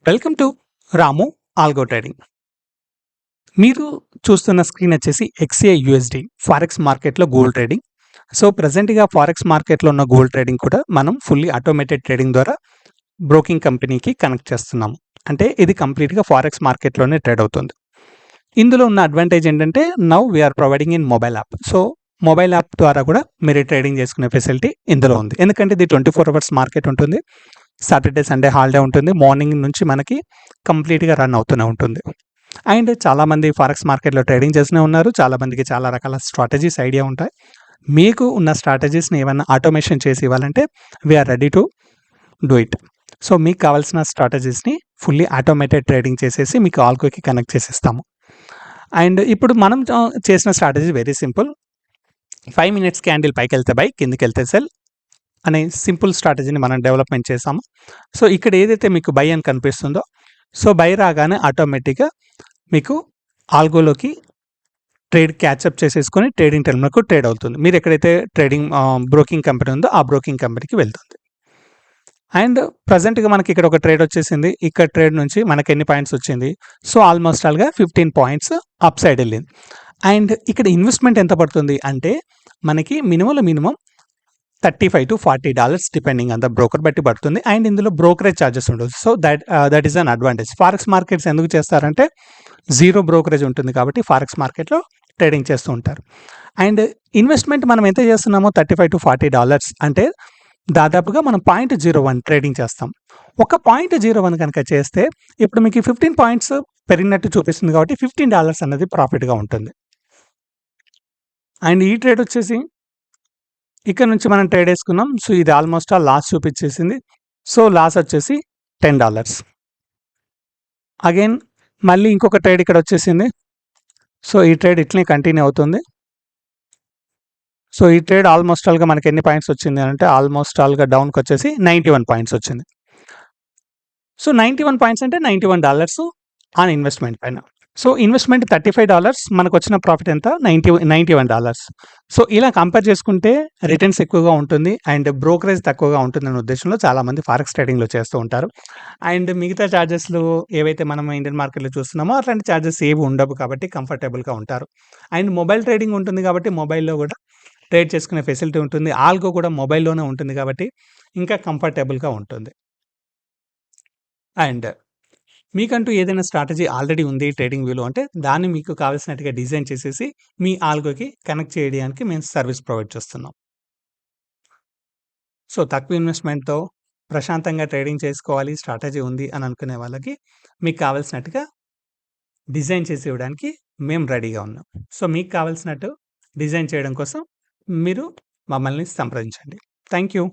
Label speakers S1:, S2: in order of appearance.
S1: Welcome to Ramu algo trading. మీరు చూస్తున్న screen వచ్చేసి ఎక్స్ఏ యూఎస్డి ఫారెక్స్ మార్కెట్లో గోల్డ్ ట్రేడింగ్. సో ప్రెజెంట్గా ఫారెక్స్ మార్కెట్లో ఉన్న గోల్డ్ ట్రేడింగ్ కూడా మనం ఫుల్లీ ఆటోమేటెడ్ ట్రేడింగ్ ద్వారా బ్రోకింగ్ కంపెనీకి కనెక్ట్ చేస్తున్నాము. అంటే ఇది కంప్లీట్గా ఫారెక్స్ మార్కెట్లోనే ట్రేడ్ అవుతుంది. ఇందులో ఉన్న అడ్వాంటేజ్ ఏంటంటే now we are providing in mobile app. So mobile app ద్వారా కూడా మీరు ట్రేడింగ్ చేసుకునే ఫెసిలిటీ ఇందులో ఉంది. ఎందుకంటే ఇది 24 అవర్స్ మార్కెట్ ఉంటుంది. సాటర్డే సండే హాలిడే ఉంటుంది. మార్నింగ్ నుంచి మనకి కంప్లీట్గా రన్ అవుతూనే ఉంటుంది. అండ్ చాలామంది ఫారెక్స్ మార్కెట్లో ట్రేడింగ్ చేస్తూనే ఉన్నారు. చాలామందికి చాలా రకాల స్ట్రాటజీస్ ఐడియా ఉంటాయి. మీకు ఉన్న స్ట్రాటజీస్ని ఏమైనా ఆటోమేషన్ చేసి ఇవ్వాలంటే we are ready to do it. So మీకు కావాల్సిన స్ట్రాటజీస్ని ఫుల్లీ ఆటోమేటెడ్ ట్రేడింగ్ చేసేసి మీకు ఆల్గోకి కనెక్ట్ చేసేస్తాము. అండ్ ఇప్పుడు మనం చేసిన strategy very simple. 5 minutes candle పైకి వెళ్తే బై, కిందికి వెళ్తే సెల్ అనే సింపుల్ స్ట్రాటజీని మనం డెవలప్మెంట్ చేసాము. సో ఇక్కడ ఏదైతే మీకు బై అని కనిపిస్తుందో, సో బై రాగానే ఆటోమేటిక్గా మీకు ఆల్గోలోకి ట్రేడ్ క్యాచ్అప్ చేసేసుకొని ట్రేడింగ్ టర్మ్లకు ట్రేడ్ అవుతుంది. మీరు ఎక్కడైతే ట్రేడింగ్ బ్రోకింగ్ కంపెనీ ఉందో ఆ బ్రోకింగ్ కంపెనీకి వెళ్తుంది. అండ్ ప్రజెంట్గా మనకి ఇక్కడ ఒక ట్రేడ్ వచ్చేసింది. ఇక్కడ ట్రేడ్ నుంచి మనకి ఎన్ని పాయింట్స్ వచ్చింది? సో ఆల్మోస్ట్ ఆల్గా 15 పాయింట్స్ అప్ సైడ్ వెళ్ళింది. అండ్ ఇక్కడ ఇన్వెస్ట్మెంట్ ఎంత పడుతుంది అంటే మనకి minimum $35 to $40 depending on the broker బట్టి పడుతుంది. అండ్ ఇందులో బ్రోకరేజ్ ఛార్జెస్ ఉండదు. So that is an advantage. Forex markets ఎందుకు చేస్తారంటే జీరో బ్రోకరేజ్ ఉంటుంది కాబట్టి ఫారెక్స్ మార్కెట్లో ట్రేడింగ్ చేస్తూ ఉంటారు. అండ్ ఇన్వెస్ట్మెంట్ మనం ఎంత చేస్తున్నామో $35 to $40 అంటే దాదాపుగా మనం 0.01 ట్రేడింగ్ చేస్తాం. ఒక 0.01 కనుక చేస్తే ఇప్పుడు మీకు 15 పాయింట్స్ పెరిగినట్టు చూపిస్తుంది కాబట్టి $15 అనేది ప్రాఫిట్గా ఉంటుంది. అండ్ ఈ ట్రేడ్ వచ్చేసి ఇక్కడ నుంచి మనం ట్రేడ్ వేసుకున్నాం. సో ఇది ఆల్మోస్ట్ లాస్ చూపించేసింది. సో లాస్ వచ్చేసి $10. అగైన్ మళ్ళీ ఇంకొక ట్రేడ్ ఇక్కడ వచ్చేసింది. సో ఈ ట్రేడ్ ఇట్లనే కంటిన్యూ అవుతుంది. సో ఈ ట్రేడ్ ఆల్మోస్ట్ ఆల్గా మనకి ఎన్ని పాయింట్స్ వచ్చింది అంటే ఆల్మోస్ట్ ఆల్గా డౌన్కి వచ్చేసి 91 పాయింట్స్ వచ్చింది. సో 91 పాయింట్స్ అంటే $91 ఆన్ ఇన్వెస్ట్మెంట్ పైన. సో ఇన్వెస్ట్మెంట్ $35, మనకు వచ్చిన ప్రాఫిట్ ఎంత? $91. సో ఇలా కంపేర్ చేసుకుంటే రిటర్న్స్ ఎక్కువగా ఉంటుంది అండ్ బ్రోకరేజ్ తక్కువగా ఉంటుందనే ఉద్దేశంలో చాలామంది ఫారెక్స్ ట్రేడింగ్లో చేస్తూ ఉంటారు. అండ్ మిగతా ఛార్జెస్లు ఏవైతే మనం ఇండియన్ మార్కెట్లో చూస్తున్నామో అట్లాంటి ఛార్జెస్ ఏవి ఉండవు కాబట్టి కంఫర్టబుల్గా ఉంటారు. అండ్ మొబైల్ ట్రేడింగ్ ఉంటుంది కాబట్టి మొబైల్లో కూడా ట్రేడ్ చేసుకునే ఫెసిలిటీ ఉంటుంది. ఆల్గో కూడా మొబైల్లోనే ఉంటుంది కాబట్టి ఇంకా కంఫర్టబుల్గా ఉంటుంది. అండ్ మీకంటూ ఏదైనా స్ట్రాటజీ ఆల్రెడీ ఉంది ట్రేడింగ్ వ్యూలో అంటే దాన్ని మీకు కావాల్సినట్టుగా డిజైన్ చేసేసి మీ ఆల్గోకి కనెక్ట్ చేయడానికి మేము సర్వీస్ ప్రొవైడ్ చేస్తున్నాం. సో తక్కువ ఇన్వెస్ట్మెంట్తో ప్రశాంతంగా ట్రేడింగ్ చేసుకోవాలి, స్ట్రాటజీ ఉంది అని అనుకునే వాళ్ళకి మీకు కావాల్సినట్టుగా డిజైన్ చేసి ఇవ్వడానికి మేము రెడీగా ఉన్నాం. సో మీకు కావాల్సినట్టు డిజైన్ చేయడం కోసం మీరు మమ్మల్ని సంప్రదించండి. Thank you.